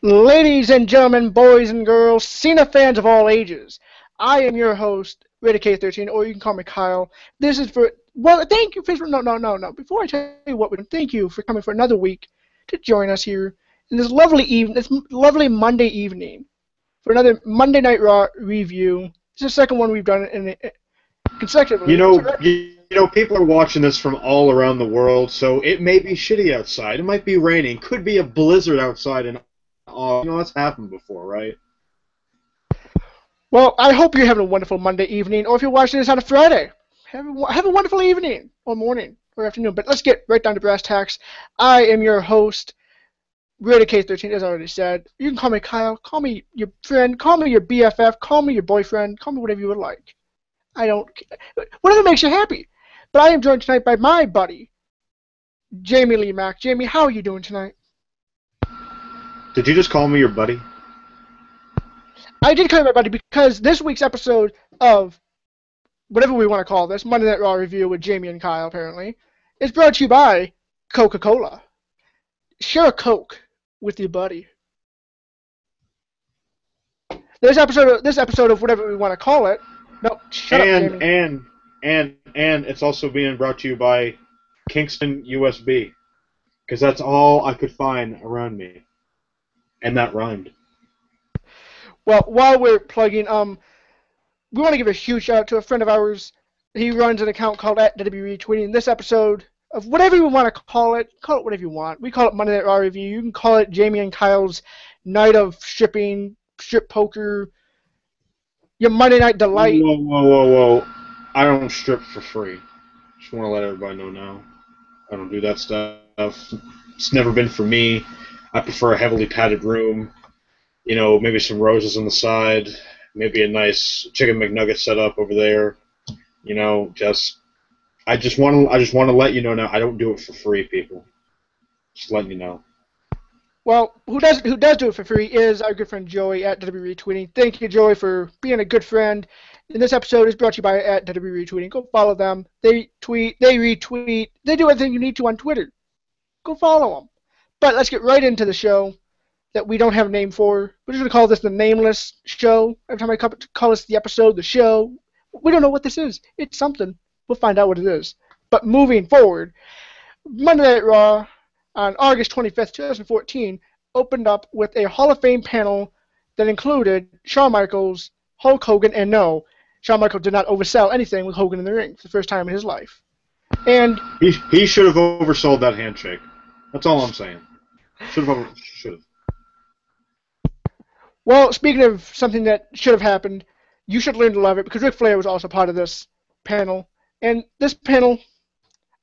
Ladies and gentlemen, boys and girls, Cena fans of all ages, I am your host, K13, or you can call me Kyle. This is for, well, thank you, no. Before I tell you what we're doing, thank you for coming for another week to join us here in this lovely Monday evening for another Monday Night Raw review. It's the second one we've done consecutively. People are watching this from all around the world, so it may be shitty outside. It might be raining. Could be a blizzard outside, and that's happened before, right? Well, I hope you're having a wonderful Monday evening, or if you're watching this on a Friday, have a wonderful evening, or morning, or afternoon. But let's get right down to brass tacks. I am your host, K13, as I already said. You can call me Kyle, call me your friend, call me your BFF, call me your boyfriend, call me whatever you would like. I don't care. Whatever makes you happy. But I am joined tonight by my buddy, Jamie Lee Mack. Jamie, how are you doing tonight? Did you just call me your buddy? I did call you my buddy because this week's episode of whatever we want to call this, Monday Night Raw review with Jamie and Kyle, apparently, is brought to you by Coca-Cola. Share a Coke with your buddy. This episode of whatever we want to call it. No, shut up, Jamie. And it's also being brought to you by Kingston USB, because that's all I could find around me, and that rhymed. Well, while we're plugging, we want to give a huge shout out to a friend of ours. He runs an account called @WWE This episode of whatever you want to call it whatever you want. We call it Monday Night Raw Review. You can call it Jamie and Kyle's Night of Stripping, Strip Poker, your Monday Night Delight. Whoa. I don't strip for free. Just want to let everybody know now. I don't do that stuff. It's never been for me. I prefer a heavily padded room. Maybe some roses on the side. Maybe a nice chicken McNugget set up over there. I just want to let you know now. I don't do it for free, people. Just letting you know. Well, who does do it for free is our good friend Joey @WWE. Thank you, Joey, for being a good friend. And this episode is brought to you by @WWE. Go follow them. They tweet, they retweet, they do everything you need to on Twitter. Go follow them. But let's get right into the show that we don't have a name for. We're just going to call this the Nameless Show. Every time I call this the episode, the show, we don't know what this is. It's something. We'll find out what it is. But moving forward, Monday Night Raw on August 25th, 2014, opened up with a Hall of Fame panel that included Shawn Michaels, Hulk Hogan, and no, Shawn Michaels did not oversell anything with Hogan in the ring for the first time in his life. And he should have oversold that handshake. That's all I'm saying. Should have. Well, speaking of something that should have happened, you should learn to love it because Ric Flair was also part of this panel. And this panel,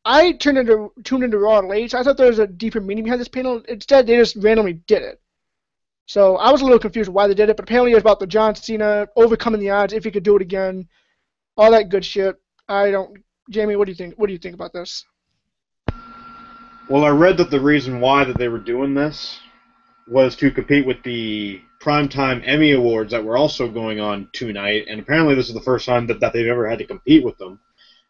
I tuned into Raw late, so I thought there was a deeper meaning behind this panel. Instead, they just randomly did it. So I was a little confused why they did it, but apparently it was about the John Cena overcoming the odds if he could do it again, all that good shit. Jamie, what do you think? What do you think about this? Well, I read that the reason why that they were doing this was to compete with the Primetime Emmy Awards that were also going on tonight, and apparently this is the first time that they've ever had to compete with them.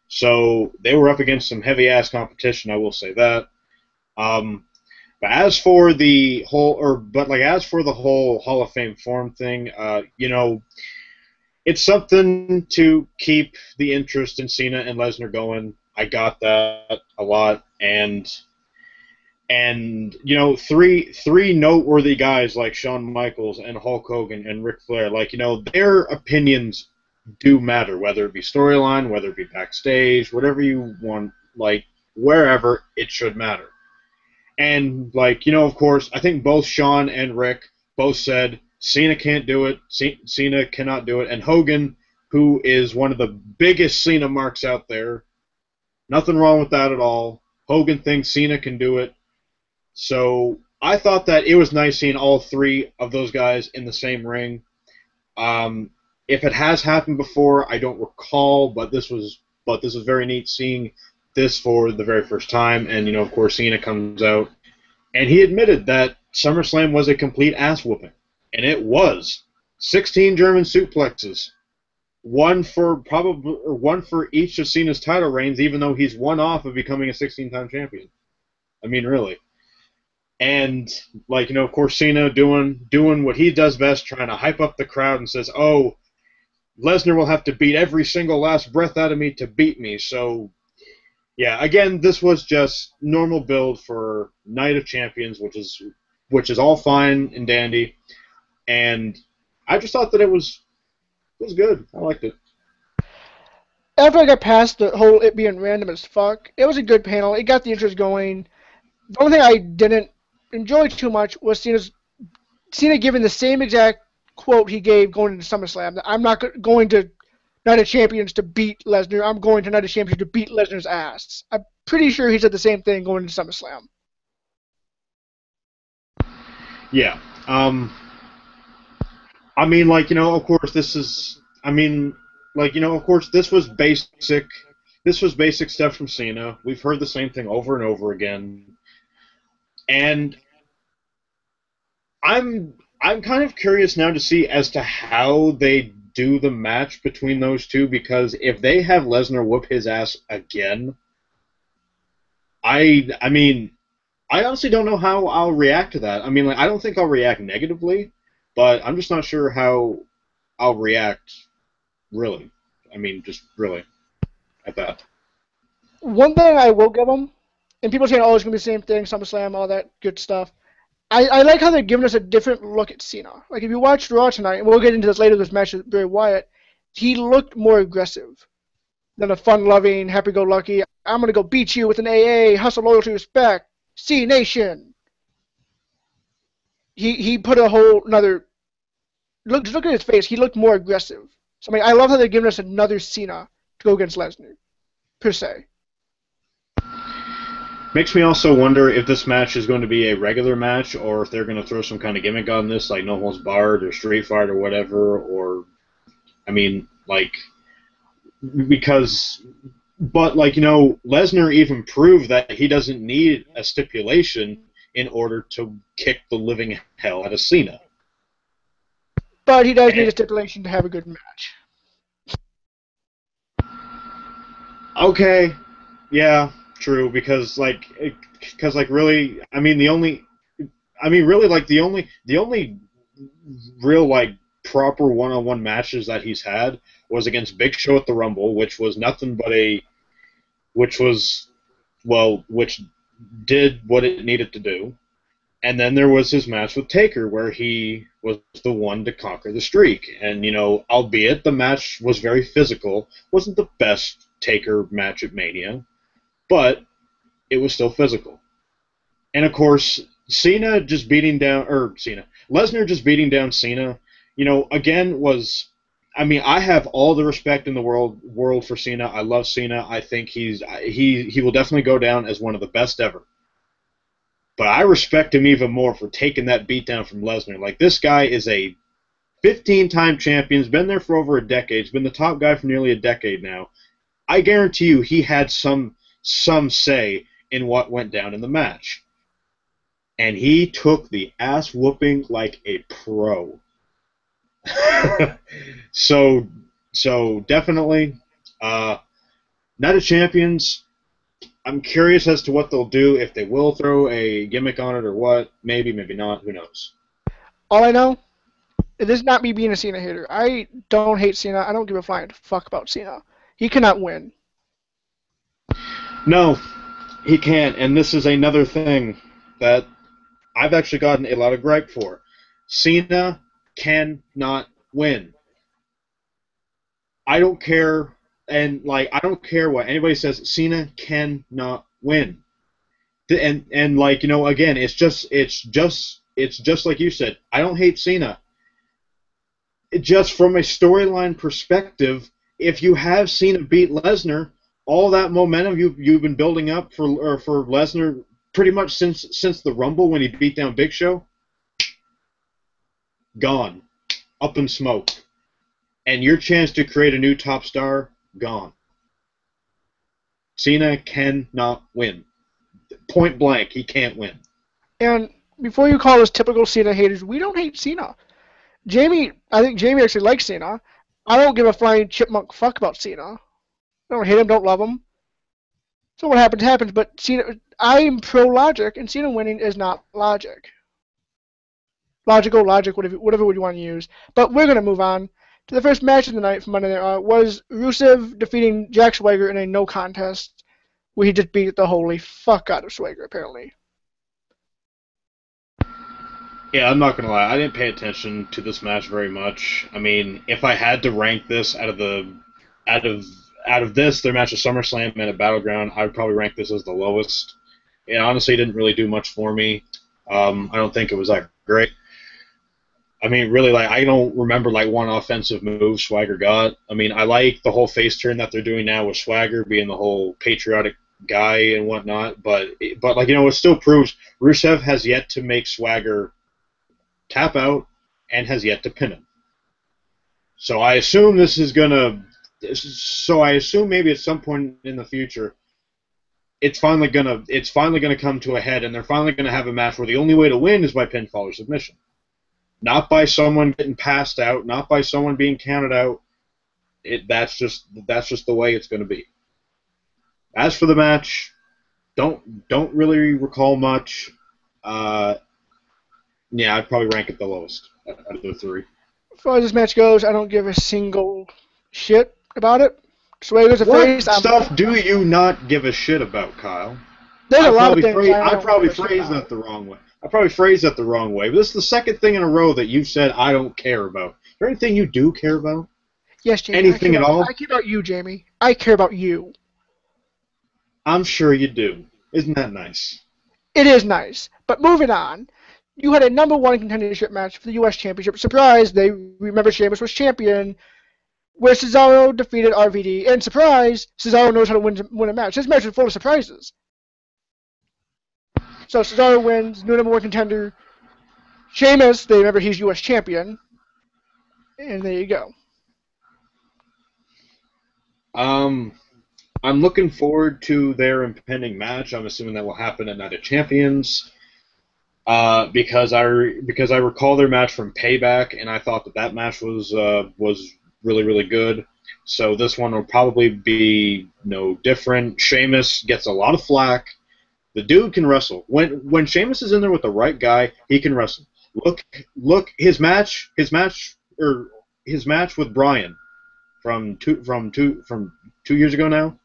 So they were up against some heavy-ass competition, I will say that. But as for the whole Hall of Fame form thing, it's something to keep the interest in Cena and Lesnar going. I got that a lot, and three noteworthy guys like Shawn Michaels and Hulk Hogan and Ric Flair, their opinions do matter, whether it be storyline, whether it be backstage, whatever you want, wherever, it should matter. And, of course, I think both Shawn and Rick both said Cena can't do it, Cena cannot do it, and Hogan, who is one of the biggest Cena marks out there, nothing wrong with that at all. Hogan thinks Cena can do it. So I thought that it was nice seeing all three of those guys in the same ring. If it has happened before, I don't recall, but this was very neat seeing this for the very first time. And of course, Cena comes out, and he admitted that SummerSlam was a complete ass whooping, and it was 16 German suplexes, one for each of Cena's title reigns, even though he's one off of becoming a 16-time champion. I mean, really. And like, of course, Cena doing what he does best, trying to hype up the crowd, and says, "Oh, Lesnar will have to beat every single last breath out of me to beat me." So yeah, again, this was just normal build for Night of Champions, which is all fine and dandy. And I just thought that it was good. I liked it. After I got past the whole it being random as fuck, it was a good panel. It got the interest going. The only thing I didn't enjoy too much was Cena giving the same exact quote he gave going into SummerSlam. That I'm not going to Night of Champions to beat Lesnar. I'm going to Night of Champions to beat Lesnar's ass. I'm pretty sure he said the same thing going into SummerSlam. Yeah. I mean, like, of course, this is. I mean, like, of course, this was basic. This was basic stuff from Cena. We've heard the same thing over and over again, and I'm kind of curious now to see as to how they do the match between those two, because if they have Lesnar whoop his ass again, I mean, I honestly don't know how I'll react to that. I mean, like, I don't think I'll react negatively, but I'm just not sure how I'll react really. I mean, just really at that. One thing I will give them, and people saying, oh, it's going to be the same thing, SummerSlam, all that good stuff. I like how they're giving us a different look at Cena. Like, if you watched Raw tonight, and we'll get into this later, this match with Bray Wyatt, he looked more aggressive than a fun-loving, happy-go-lucky, I'm going to go beat you with an AA, hustle, loyalty, respect, C Nation. He put a whole another look. Just look at his face. He looked more aggressive. So I mean, I love how they're giving us another Cena to go against Lesnar, per se. Makes me also wonder if this match is going to be a regular match, or if they're going to throw some kind of gimmick on this, like No Holds Barred or Street Fight or whatever. Or, I mean, like, because, but like, Lesnar even proved that he doesn't need a stipulation in order to kick the living hell out of Cena. But he does need a stipulation to have a good match. Okay, yeah, true. Because really, I mean, really, like the only real like proper one-on-one matches that he's had was against Big Show at the Rumble, which was nothing but which did what it needed to do. And then there was his match with Taker, where he was the one to conquer the streak. And, albeit the match was very physical, wasn't the best Taker match at Mania, but it was still physical. And, of course, Lesnar just beating down Cena, again was... I mean, I have all the respect in the world for Cena. I love Cena. I think he will definitely go down as one of the best ever. But I respect him even more for taking that beatdown from Lesnar. Like, this guy is a 15-time champion. He's been there for over a decade. He's been the top guy for nearly a decade now. I guarantee you he had some say in what went down in the match. And he took the ass whooping like a pro. So definitely, Night of Champions, I'm curious as to what they'll do, if they will throw a gimmick on it or what. Maybe, maybe not. Who knows? All I know, this is not me being a Cena hater. I don't hate Cena. I don't give a flying fuck about Cena. He cannot win. No, he can't. And this is another thing that I've actually gotten a lot of gripe for. Cena cannot win. I don't care. And I don't care what anybody says. Cena cannot win. And again, it's just like you said. I don't hate Cena. Just from a storyline perspective, if you have Cena beat Lesnar, all that momentum you've been building up for Lesnar pretty much since the Rumble when he beat down Big Show, gone, up in smoke, and your chance to create a new top star, gone. Cena cannot win. Point blank, he can't win. And before you call us typical Cena haters, we don't hate Cena. I think Jamie actually likes Cena. I don't give a flying chipmunk fuck about Cena. I don't hate him, don't love him. So what happens happens. But Cena, I'm pro logic, and Cena winning is not logic. Logical, logic, whatever you want to use. But we're gonna move on to the first match of the night from Monday Night Raw. Was Rusev defeating Jack Swagger in a no contest, where he just beat the holy fuck out of Swagger apparently. Yeah, I'm not gonna lie. I didn't pay attention to this match very much. I mean, if I had to rank this out of this, their match of SummerSlam and at Battleground, I would probably rank this as the lowest. It honestly didn't really do much for me. I don't think it was that great. I mean, really, like, I don't remember like one offensive move Swagger got. I mean, I like the whole face turn that they're doing now with Swagger being the whole patriotic guy and whatnot. But like, you know, it still proves Rusev has yet to make Swagger tap out and has yet to pin him. So I assume this is gonna. So I assume maybe at some point in the future, it's finally gonna come to a head, and they're finally gonna have a match where the only way to win is by pinfall or submission. Not by someone getting passed out, not by someone being counted out. That's just the way it's going to be. As for the match, don't really recall much. Yeah, I'd probably rank it the lowest out of the three. As far as this match goes, I don't give a single shit about it. Swagger's a face. What stuff do you not give a shit about, Kyle? There's a lot of things. I probably phrased that the wrong way. But this is the second thing in a row that you've said I don't care about. Is there anything you do care about? Yes, Jamie. Anything at all? I care about you, Jamie. I care about you. I'm sure you do. Isn't that nice? It is nice. But moving on, you had a number one contendership match for the U.S. Championship. Surprise, they remember Sheamus was champion, where Cesaro defeated RVD. And surprise, Cesaro knows how to win a match. This match was full of surprises. So Cesaro wins, new number one contender. Sheamus, they remember he's U.S. champion. And there you go. I'm looking forward to their impending match. I'm assuming that will happen at Night of Champions. Because I recall their match from Payback, and I thought that match was really, really good. So this one will probably be no different. Sheamus gets a lot of flack. The dude can wrestle. When Sheamus is in there with the right guy, he can wrestle. Look, his match with Bryan from two years ago now.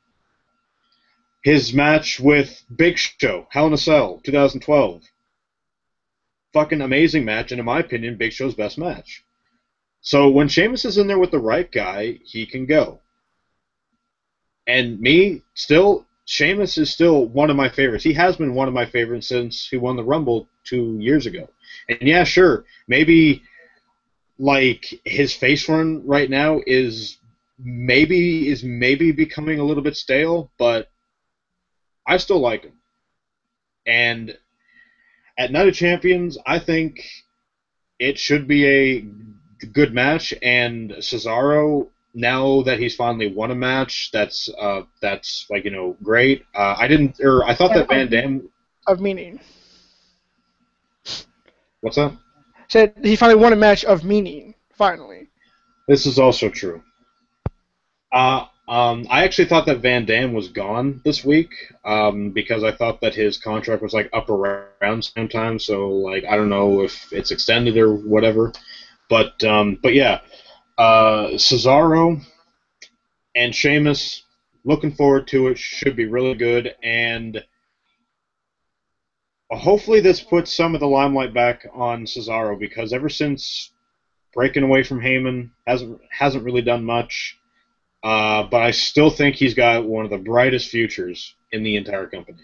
His match with Big Show, Hell in a Cell, 2012. Fucking amazing match, and in my opinion, Big Show's best match. So when Sheamus is in there with the right guy, he can go. And Sheamus is still one of my favorites. He has been one of my favorites since he won the Rumble 2 years ago. And yeah, sure, maybe like his face run right now is maybe becoming a little bit stale, but I still like him. And at Night of Champions, I think it should be a good match, and Cesaro, now that he's finally won a match, that's like, you know, great. I thought that Van Dam of meaning. What's that? Said he finally won a match of meaning. Finally. This is also true. I actually thought that Van Dam was gone this week, because I thought that his contract was like up around sometime. So like, I don't know if it's extended or whatever, but yeah, Cesaro and Sheamus, looking forward to it. Should be really good, and hopefully this puts some of the limelight back on Cesaro, because ever since breaking away from Heyman, hasn't really done much. But I still think he's got one of the brightest futures in the entire company.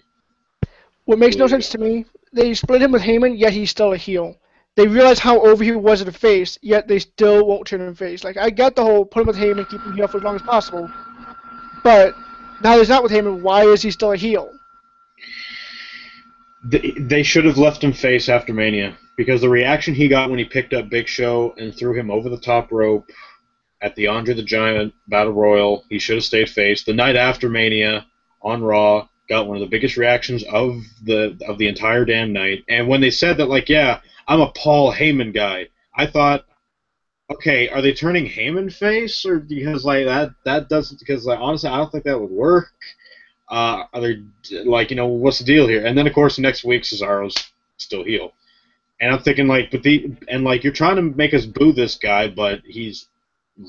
What makes no sense to me, they split him with Heyman, yet he's still a heel. They realize how over he was at a face, yet they still won't turn him face. Like, I get the whole put him with Heyman, keep him heel for as long as possible. But now he's not with Heyman, why is he still a heel? They should have left him face after Mania, because the reaction he got when he picked up Big Show and threw him over the top rope at the Andre the Giant Battle Royal, he should have stayed face. The night after Mania on Raw got one of the biggest reactions of the entire damn night. And when they said that, like, yeah, I'm a Paul Heyman guy, I thought, okay, are they turning Heyman face, or because like that doesn't, because like honestly I don't think that would work. Are they like, what's the deal here? And then of course next week Cesaro's still heel, and I'm thinking like, you're trying to make us boo this guy, but he's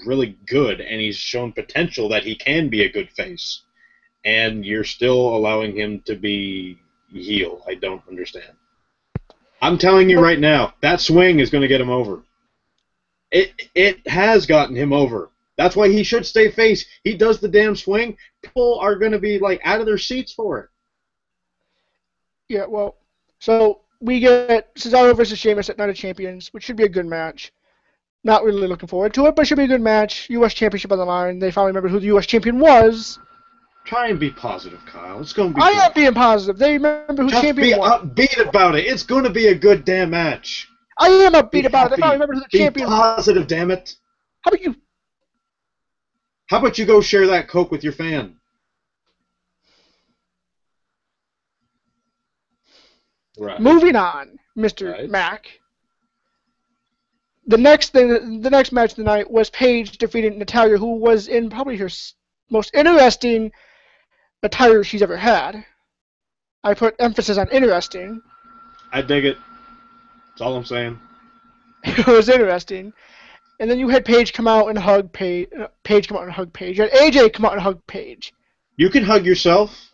really good and he's shown potential that he can be a good face, and you're still allowing him to be heel. I don't understand. I'm telling you right now, that swing is going to get him over. It has gotten him over. That's why he should stay face. He does the damn swing. People are going to be like out of their seats for it. Yeah, well, so we get Cesaro versus Sheamus at Night of Champions, which should be a good match. Not really looking forward to it, but it should be a good match. U.S. Championship on the line. They finally remembered who the U.S. champion was. Try and be positive, Kyle. It's going to be I good. am being positive. They remember who Just champion was. Be upbeat about it. It's going to be a good damn match. I am upbeat about it. They finally remember who the champion was. Be positive, damn it. How about you? How about you go share that Coke with your fan? Right. Moving on, Mr. Mac. The next match of the night was Paige defeating Natalya, who was in probably her most interesting attire she's ever had. I put emphasis on interesting. I dig it. That's all I'm saying. It was interesting. And then you had Paige come out and hug Paige. Paige come out and hug Paige. You had AJ come out and hug Paige. You can hug yourself.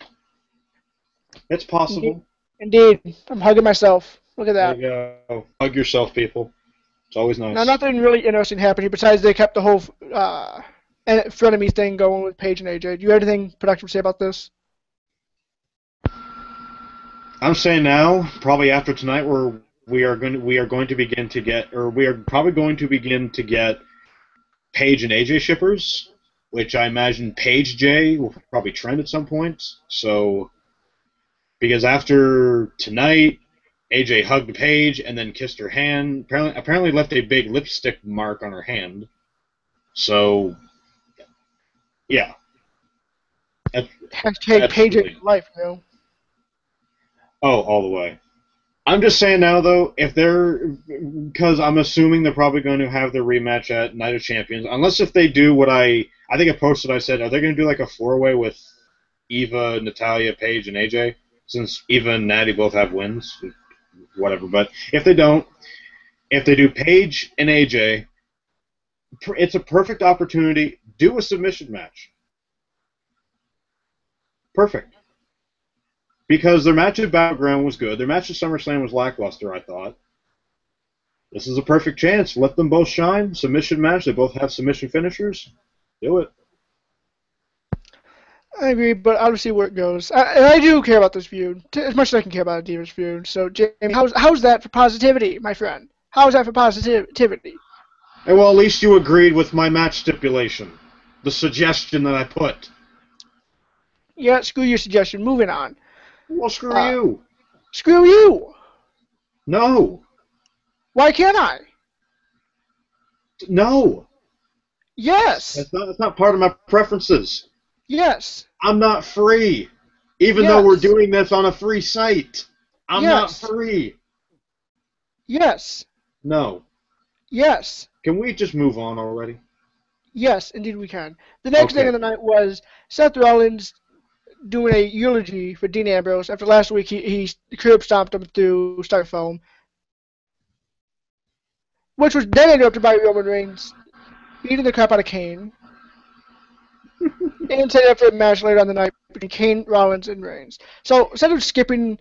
It's possible. Indeed. I'm hugging myself. Look at that. There you go. Hug yourself, people. It's always nice. Now, nothing really interesting happened here besides they kept the whole frenemy thing going with Paige and AJ. Do you have anything productive to say about this? I'm saying now, probably after tonight, we are going to begin to get Paige and AJ shippers, which I imagine Paige J will probably trend at some point. So, because after tonight, AJ hugged Paige and then kissed her hand. Apparently left a big lipstick mark on her hand. So, yeah. Hashtag Paige in life, you know. Oh, all the way. I'm just saying now, though, because I'm assuming they're probably going to have their rematch at Night of Champions, unless if they do what I think I posted, I said, are they going to do like a four-way with Eva, Natalya, Paige, and AJ? Since Eva and Natty both have wins, whatever. But if they don't, if they do Paige and AJ, it's a perfect opportunity. Do a submission match. Perfect. Because their match at Battleground was good. Their match at SummerSlam was lackluster, I thought. This is a perfect chance. Let them both shine. Submission match. They both have submission finishers. Do it. I agree, but I'll see where it goes. I do care about this feud, as much as I can care about a Divas feud. So, Jamie, how's that for positivity, my friend? How's that for positivity? Well, at least you agreed with my match stipulation. The suggestion that I put. Yeah, screw your suggestion. Moving on. Well, screw you. Screw you. No. Why can't I? No. Yes. That's not part of my preferences. Yes. I'm not free. Even though we're doing this on a free site. I'm not free. Yes. No. Yes. Can we just move on already? Yes, indeed we can. The next thing of the night was Seth Rollins doing a eulogy for Dean Ambrose. After last week, he curb stomped him through Start Foam, which was then interrupted by Roman Reigns beating the crap out of Kane. And set up for a match later on the night between Kane, Rollins, and Reigns. So instead of skipping,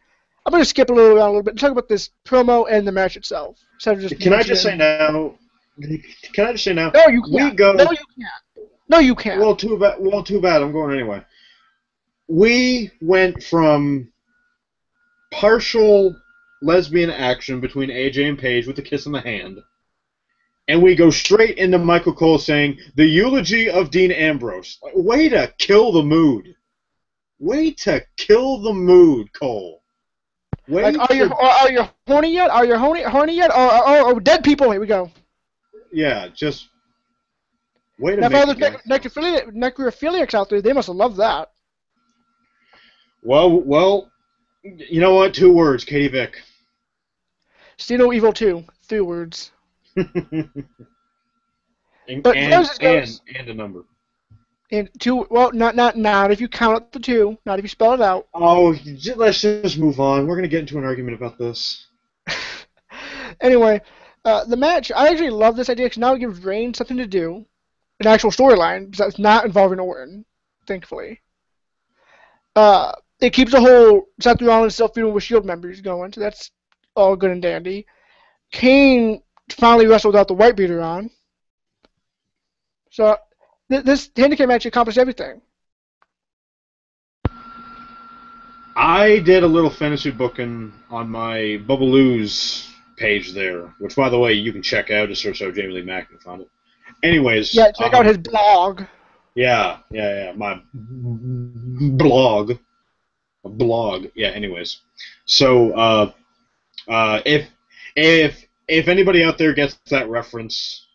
I'm going to skip around a little bit and talk about this promo and the match itself. Can I just say now? No, you can't. No, you can't. Well, too bad. I'm going anyway. We went from partial lesbian action between AJ and Paige with the kiss in the hand, and we go straight into Michael Cole saying, the eulogy of Dean Ambrose. Way to kill the mood. Way to kill the mood, Cole. Are you horny yet? Are you horny yet? Or dead people? Here we go. Yeah, just way to now, make for all the necrophiliacs out there, they must have loved that. Well, you know what? 2 words, Katie Vick. Stino Evil 2. 3 words. and a number. And two, well, not if you count up the two, not if you spell it out. Oh, let's just move on. We're going to get into an argument about this. Anyway, the match, I actually love this idea because now it gives Reigns something to do, an actual storyline that's not involving Orton, thankfully. It keeps the whole Seth Rollins self-feuding with Shield members going, so that's all good and dandy. Kane finally wrestled without the white beater on. So this handicap match accomplished everything. I did a little fantasy booking on my Bubbaloo's page there, which, by the way, you can check out. Just search out Jamie Lee Mack and find it. Anyways. Yeah, check out his blog. Yeah, my blog. Yeah, anyways. So, if anybody out there gets that reference,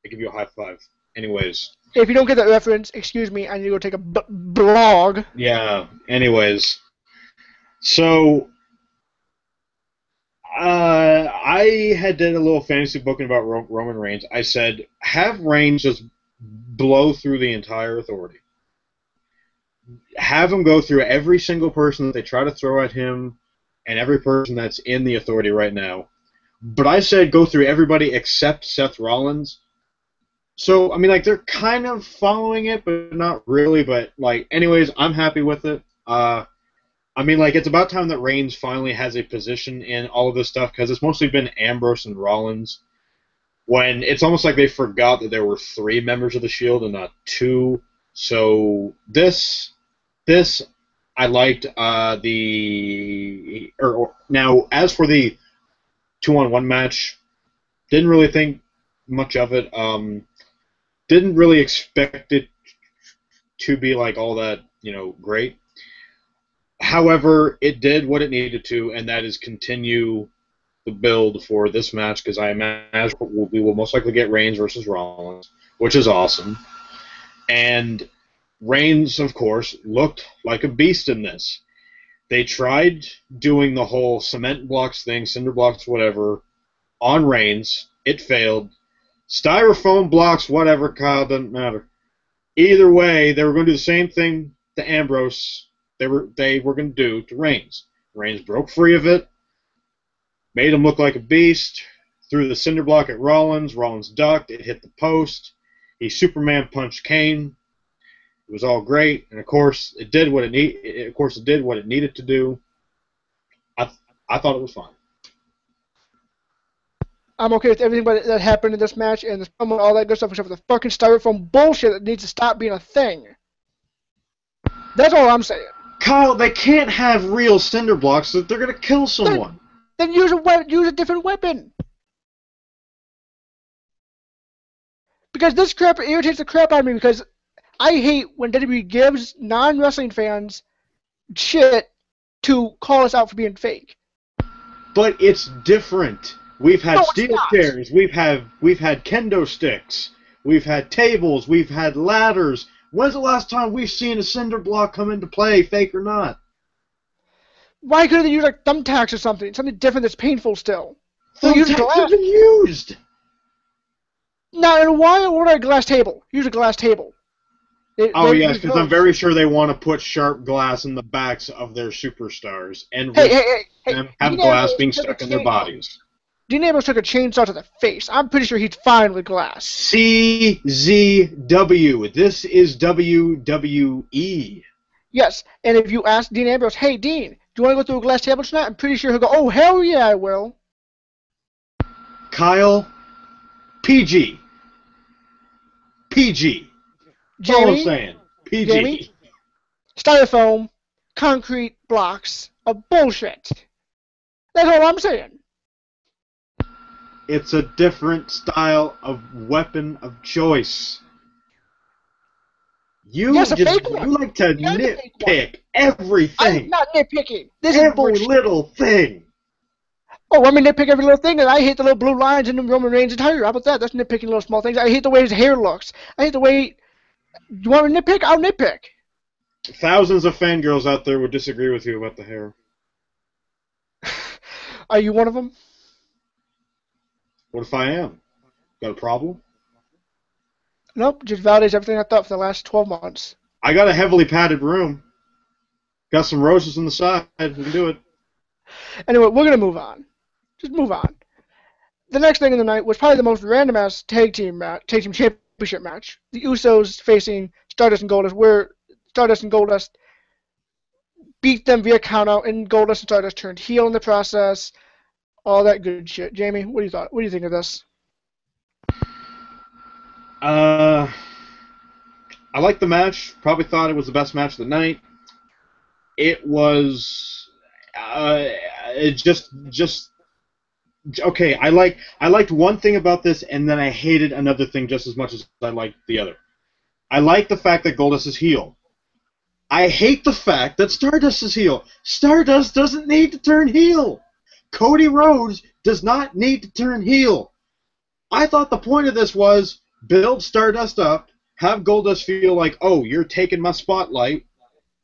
I give you a high five. Anyways. If you don't get that reference, excuse me, I need to go take a blog. Yeah, anyways. So, I had done a little fantasy booking about Roman Reigns. I said, have Reigns just blow through the entire authority. Have him go through every single person that they try to throw at him and every person that's in the authority right now. But I said go through everybody except Seth Rollins. So, I mean, like, they're kind of following it, but not really. But, like, anyways, I'm happy with it. I mean, like, it's about time that Reigns finally has a position in all of this stuff, because it's mostly been Ambrose and Rollins, when it's almost like they forgot that there were 3 members of the Shield and not 2. So this I liked. Now, as for the 2-on-1 match, didn't really think much of it. Didn't really expect it to be like all that, great. However, it did what it needed to, and that is continue the build for this match, because I imagine we will most likely get Reigns versus Rollins, which is awesome. And Reigns, of course, looked like a beast in this. They tried doing the whole cement blocks thing, cinder blocks, whatever, on Reigns. It failed. Styrofoam blocks, whatever, Kyle, doesn't matter. Either way, they were going to do the same thing to Ambrose they were going to do to Reigns. Reigns broke free of it, made him look like a beast, threw the cinder block at Rollins. Rollins ducked. It hit the post. He Superman punched Kane. It was all great, and of course, it did what it needed to do. I thought it was fine. I'm okay with everything that happened in this match and all that good stuff, except for the fucking styrofoam bullshit that needs to stop being a thing. That's all I'm saying. Kyle, they can't have real cinder blocks that they're going to kill someone. Then use a different weapon. Because this crap irritates the crap out of me, because I hate when WWE gives non-wrestling fans shit to call us out for being fake. But it's different. We've had steel chairs, we've had kendo sticks, we've had tables, we've had ladders. When's the last time we've seen a cinder block come into play, fake or not? Why couldn't they use like thumbtacks or something different that's painful still? Thumbtacks have been used. No, and why order a glass table? Use a glass table. Yes, because I'm very sure they want to put sharp glass in the backs of their superstars and have glass being stuck in their bodies. Dean Ambrose took a chainsaw to the face. I'm pretty sure he's fine with glass. CZW. This is WWE. Yes, and if you ask Dean Ambrose, hey, Dean, do you want to go through a glass table tonight? I'm pretty sure he'll go, oh, hell yeah, I will. Kyle, PG. PG. That's all I'm saying. PG. Jamie, styrofoam, concrete blocks of bullshit. That's all I'm saying. It's a different style of weapon of choice. You like to nitpick everything. I'm not nitpicking. This every is bullshit. Little thing. Oh, I mean nitpick every little thing, and I hate the little blue lines in Roman Reigns' attire. How about that? That's nitpicking little small things. I hate the way his hair looks. I hate the way... You want me to nitpick? I'll nitpick. Thousands of fangirls out there would disagree with you about the hair. Are you one of them? What if I am? Got a problem? Nope, just validates everything I thought for the last 12 months. I got a heavily padded room. Got some roses on the side. We can do it. Anyway, we're going to move on. Just move on. The next thing in the night was probably the most random-ass tag team championship match. The Usos facing Stardust and Goldust, where Stardust and Goldust beat them via countout, and Goldust and Stardust turned heel in the process. All that good shit. Jamie, what do you thought? What do you think of this? I liked the match. Probably thought it was the best match of the night. It was it just okay. I liked one thing about this, and then I hated another thing just as much as I liked the other. I like the fact that Goldust is heel. I hate the fact that Stardust is heel. Stardust doesn't need to turn heel. Cody Rhodes does not need to turn heel. I thought the point of this was build Stardust up, have Goldust feel like, oh, you're taking my spotlight.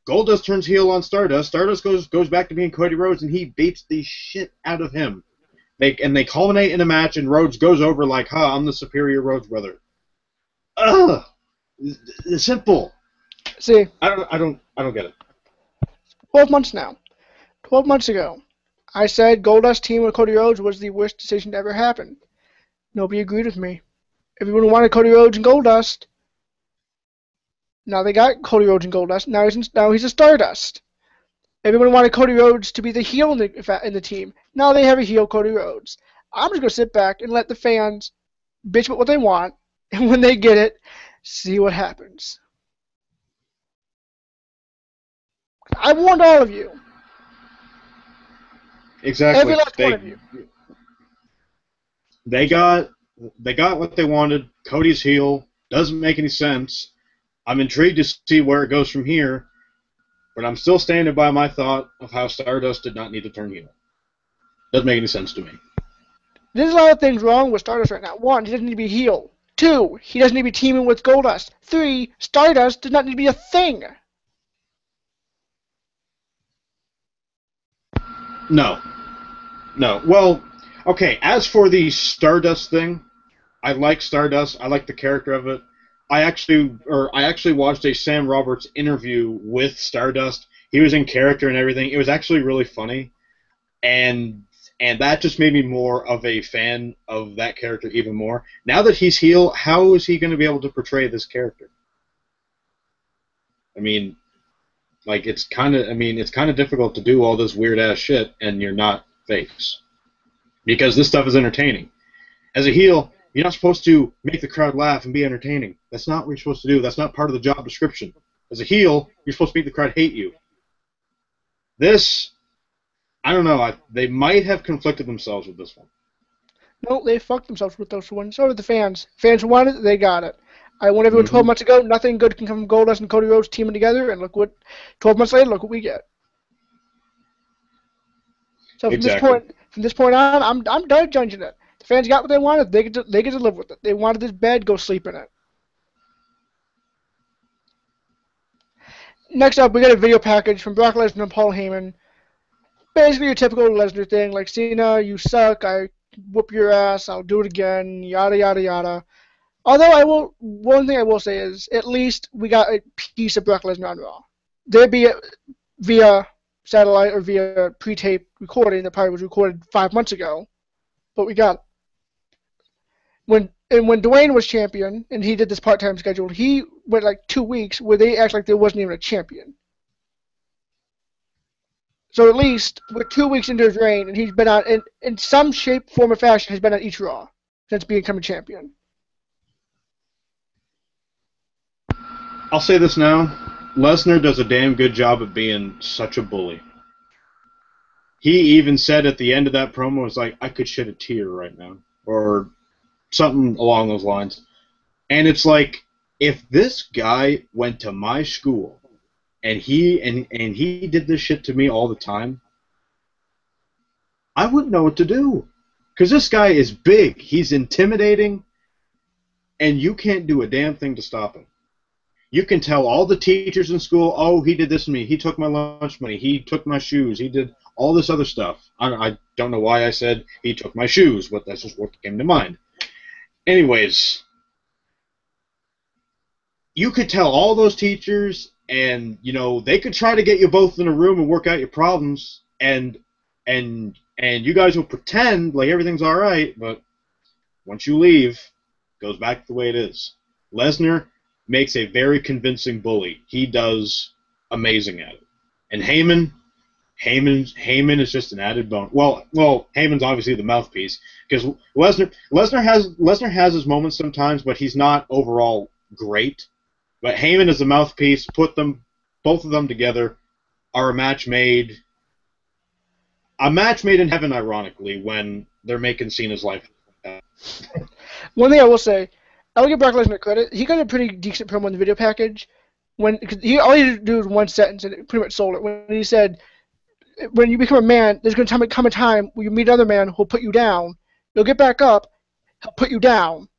Goldust turns heel on Stardust. Stardust goes back to being Cody Rhodes, and he beats the shit out of him. They culminate in a match, and Rhodes goes over like, "Ha, I'm the superior Rhodes brother." Ugh, it's simple. See, I don't get it. 12 months now. 12 months ago, I said Goldust team with Cody Rhodes was the worst decision to ever happen. Nobody agreed with me. Everyone wanted Cody Rhodes and Goldust. Now they got Cody Rhodes and Goldust. Now he's a Stardust. Everyone wanted Cody Rhodes to be the heel in the team. Now they have a heel Cody Rhodes. I'm just going to sit back and let the fans bitch about what they want, and when they get it, see what happens. I warned all of you. Exactly. Every last one of you. They got what they wanted. Cody's heel. Doesn't make any sense. I'm intrigued to see where it goes from here, but I'm still standing by my thought of how Stardust did not need to turn heel. Doesn't make any sense to me. There's a lot of things wrong with Stardust right now. 1, he doesn't need to be heel. 2, he doesn't need to be teaming with Goldust. 3, Stardust does not need to be a thing. No. Well, okay, as for the Stardust thing, I like Stardust. I like the character of it. I actually watched a Sam Roberts interview with Stardust. He was in character and everything. It was actually really funny, and that just made me more of a fan of that character even more. Now that he's heel, how is he going to be able to portray this character? I mean, like it's kind of difficult to do all this weird ass shit and you're not face, because this stuff is entertaining. As a heel, you're not supposed to make the crowd laugh and be entertaining. That's not what you're supposed to do. That's not part of the job description. As a heel, you're supposed to make the crowd hate you. This, I don't know. They might have conflicted themselves with this one. No, they fucked themselves with this one. So did the fans. Fans wanted it, they got it. I warned everyone 12 months ago, nothing good can come from Goldust and Cody Rhodes teaming together, and look what, 12 months later, look what we get. So from this point on, I'm done judging it. The fans got what they wanted. They get to live with it. They wanted this bed, go sleep in it. Next up, we got a video package from Brock Lesnar and Paul Heyman. Basically your typical Lesnar thing, like, Cena, you suck, I whoop your ass, I'll do it again, yada yada yada. Although one thing I will say is, at least we got a piece of Brock Lesnar on Raw. There'd be via satellite or via pre-tape recording that probably was recorded 5 months ago, but we got it. When Dwayne was champion and he did this part-time schedule, he went like 2 weeks where they act like there wasn't even a champion. So at least we're 2 weeks into his reign, and he's been on in some shape, form, or fashion has been on each Raw since becoming champion. I'll say this now: Lesnar does a damn good job of being such a bully. He even said at the end of that promo, "Was like, I could shed a tear right now," or something along those lines. And it's like, if this guy went to my school and he did this shit to me all the time, I wouldn't know what to do. Because this guy is big, he's intimidating, and you can't do a damn thing to stop him. You can tell all the teachers in school, oh, he did this to me, he took my lunch money, he took my shoes, he did all this other stuff. I don't know why I said he took my shoes, but that's just what came to mind. Anyways, you could tell all those teachers, and they could try to get you both in a room and work out your problems, and you guys will pretend like everything's all right, but once you leave, it goes back the way it is. Lesnar makes a very convincing bully. He does amazing at it. And Heyman is just an added bonus. Well, Heyman's obviously the mouthpiece, because Lesnar has his moments sometimes, but he's not overall great. But Heyman is the mouthpiece. Both of them together are a match made in heaven, ironically, when they're making Cena's life. One thing I will say, I'll give Brock Lesnar credit. He got a pretty decent promo in the video package. All he had to do was one sentence, and it pretty much sold it. When he said, when you become a man, there's going to come a time where you meet another man who'll put you down. You'll get back up, he'll put you down.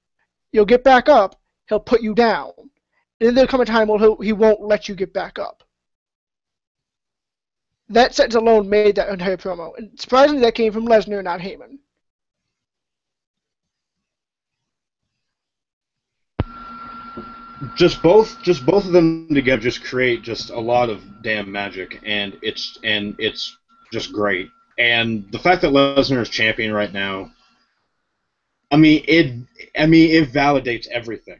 You'll get back up, he'll put you down. And then there'll come a time where he won't let you get back up. That sentence alone made that entire promo. And surprisingly, that came from Lesnar, not Heyman. Just both of them together just create just a lot of damn magic, and it's just great. And the fact that Lesnar is champion right now, it validates everything.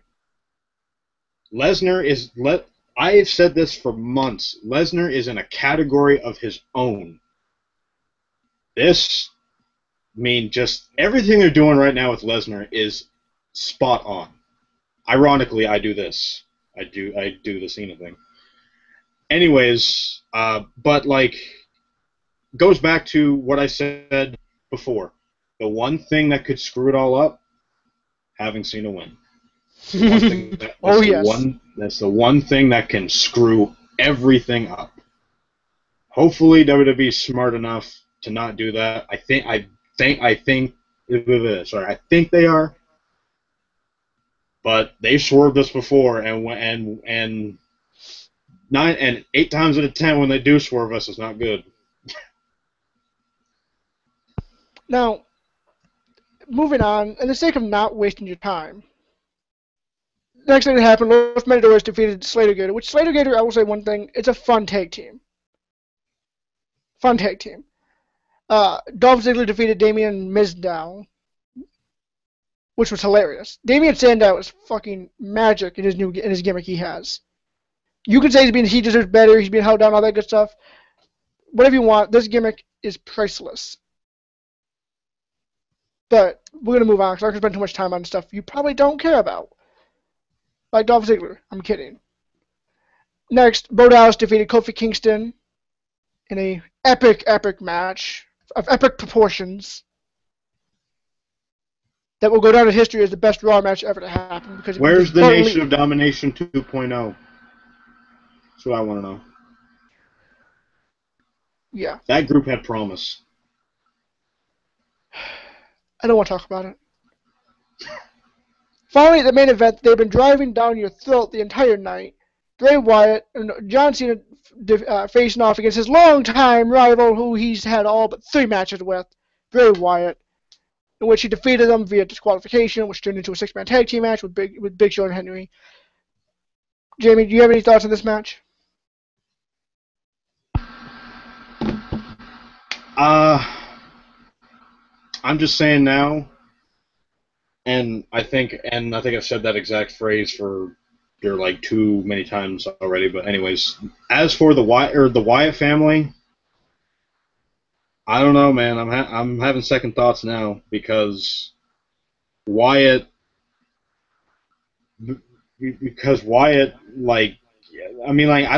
I've said this for months. Lesnar is in a category of his own. Just everything they're doing right now with Lesnar is spot on. Ironically, I do this. I do the Cena thing. Anyways, but goes back to what I said before. The one thing that could screw it all up, having Cena win. That's the one thing that can screw everything up. Hopefully, WWE's smart enough to not do that. I think they are. But they've swerved us before, and 8 times out of 10 when they do swerve us, it's not good. Now, moving on, in the sake of not wasting your time, next thing that happened, Los Matadores defeated SlaterGator, which SlaterGator, I will say one thing, it's a fun tag team. Dolph Ziggler defeated Damien and Mizdow, which was hilarious. Damien Sandow is fucking magic in his gimmick he has. You could say he deserves better, he's being held down, all that good stuff. Whatever you want, this gimmick is priceless. But we're gonna move on because I can spend too much time on stuff you probably don't care about. Like Dolph Ziggler. I'm kidding. Next, Goldust defeated Kofi Kingston in a epic match of epic proportions that will go down in history as the best Raw match ever to happen. Because where's the Nation of Domination 2.0? That's what I want to know. Yeah. That group had promise. I don't want to talk about it. Finally, at the main event, they've been driving down your throat the entire night. Bray Wyatt and John Cena facing off against his longtime rival, who he's had all but 3 matches with, Bray Wyatt, in which he defeated them via disqualification, which turned into a 6-man tag team match with Big Show and Henry. Jamie, do you have any thoughts on this match? I'm just saying now, and I think I've said that exact phrase for too many times already. But anyways, as for the Wyatt family, I don't know, man. I'm having second thoughts now because Wyatt, I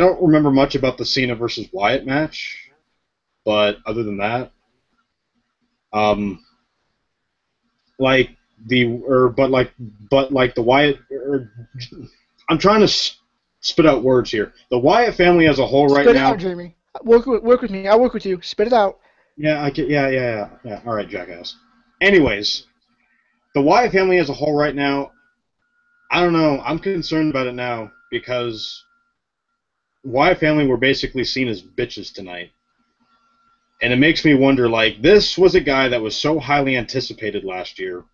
don't remember much about the Cena versus Wyatt match, but other than that, the Wyatt, I'm trying to spit out words here. The Wyatt family as a whole right now. Spit it out, Jamie. Work with me. I'll work with you. Spit it out. Yeah, yeah. All right, jackass. Anyways, the Wyatt family as a whole right now, I don't know. I'm concerned about it now because Wyatt family were basically seen as bitches tonight. And it makes me wonder, this was a guy that was so highly anticipated last year.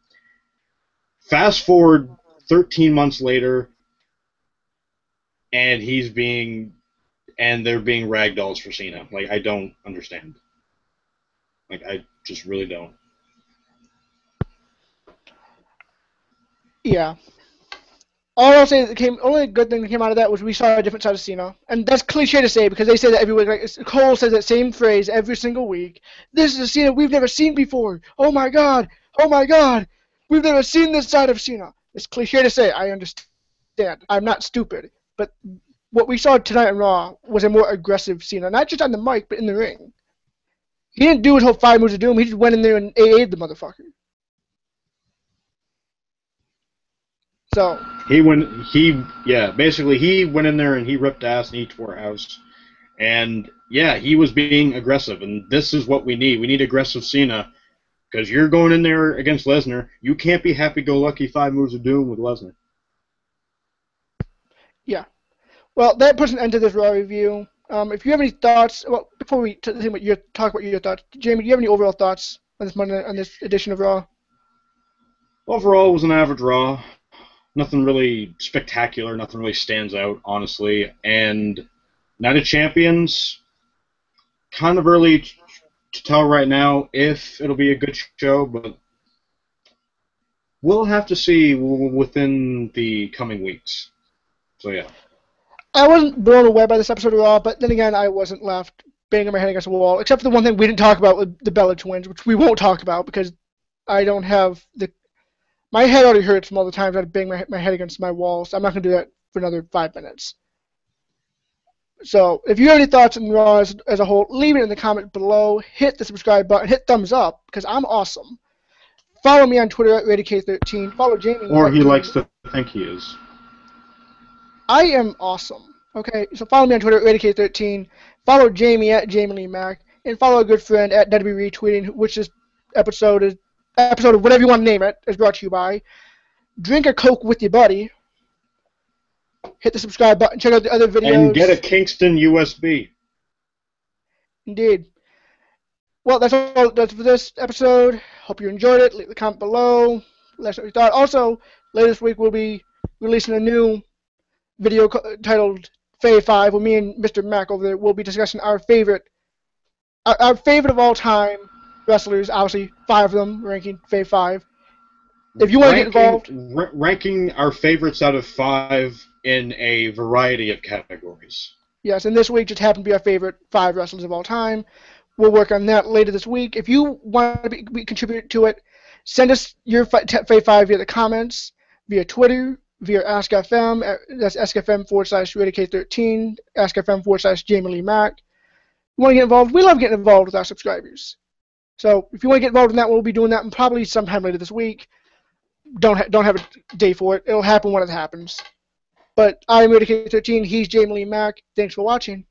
Fast forward 13 months later, and they're being ragdolls for Cena. Like, I don't understand. Like, I just really don't. Yeah. All I'll say that only good thing that came out of that was we saw a different side of Cena, and that's cliche to say because they say that every week. Like Cole says that same phrase every single week. This is a Cena we've never seen before. Oh my God! Oh my God! We've never seen this side of Cena. It's cliche to say. I understand. I'm not stupid. But what we saw tonight on Raw was a more aggressive Cena, not just on the mic, but in the ring. He didn't do his whole 5 moves of doom. He just went in there and AA'd the motherfucker. So basically he went in there and he ripped ass and he tore house. And yeah, he was being aggressive, and this is what we need. We need aggressive Cena, because you're going in there against Lesnar. You can't be happy-go-lucky 5 moves of doom with Lesnar. Yeah. Well, that puts an end to this Raw review. If you have any thoughts, well, before we talk about your thoughts, Jamie, do you have any overall thoughts on this edition of Raw? Overall, it was an average Raw. Nothing really spectacular. Nothing really stands out, honestly. And Night of Champions, kind of early to tell right now if it'll be a good show, but we'll have to see within the coming weeks. So, yeah. I wasn't blown away by this episode of Raw, but then again, I wasn't left banging my head against the wall, except for the one thing we didn't talk about with the Bella Twins, which we won't talk about because I don't have the... My head already hurts from all the times I'd bang my head against my wall, so I'm not going to do that for another 5 minutes. So, if you have any thoughts on Raw as a whole, leave it in the comment below. Hit the subscribe button. Hit thumbs up, because I'm awesome. Follow me on Twitter at RadioK13. Follow Jamie. Or he likes to think he is. I am awesome. Okay, so follow me on Twitter at RadioK13. Follow Jamie at Jamie Lee Mack. And follow a good friend at WWE Retweeting, which this episode of whatever you want to name it is brought to you by. Drink a Coke with your buddy. Hit the subscribe button. Check out the other videos. And get a Kingston USB. Indeed. Well, that's all. That's for this episode. Hope you enjoyed it. Leave a comment below. Let us know what you thought. Also, later this week we'll be releasing a new video titled Fae 5, where me and Mr. Mac over there will be discussing our favorite of all time wrestlers. Obviously, 5 of them, ranking Fae 5. If you want to get involved, ranking our favorites out of 5 in a variety of categories. Yes, and this week just happened to be our favorite 5 wrestlers of all time. We'll work on that later this week. If you want to contribute to it, send us your Fae 5 via the comments, via Twitter, via AskFM. That's AskFM/RadioK13, AskFM/Jamie Lee Mack. You want to get involved? We love getting involved with our subscribers. So if you want to get involved in that, we'll be doing that probably sometime later this week. Don't have a day for it. It'll happen when it happens. But I'm RadioK13. He's Jamie Lee Mack. Thanks for watching.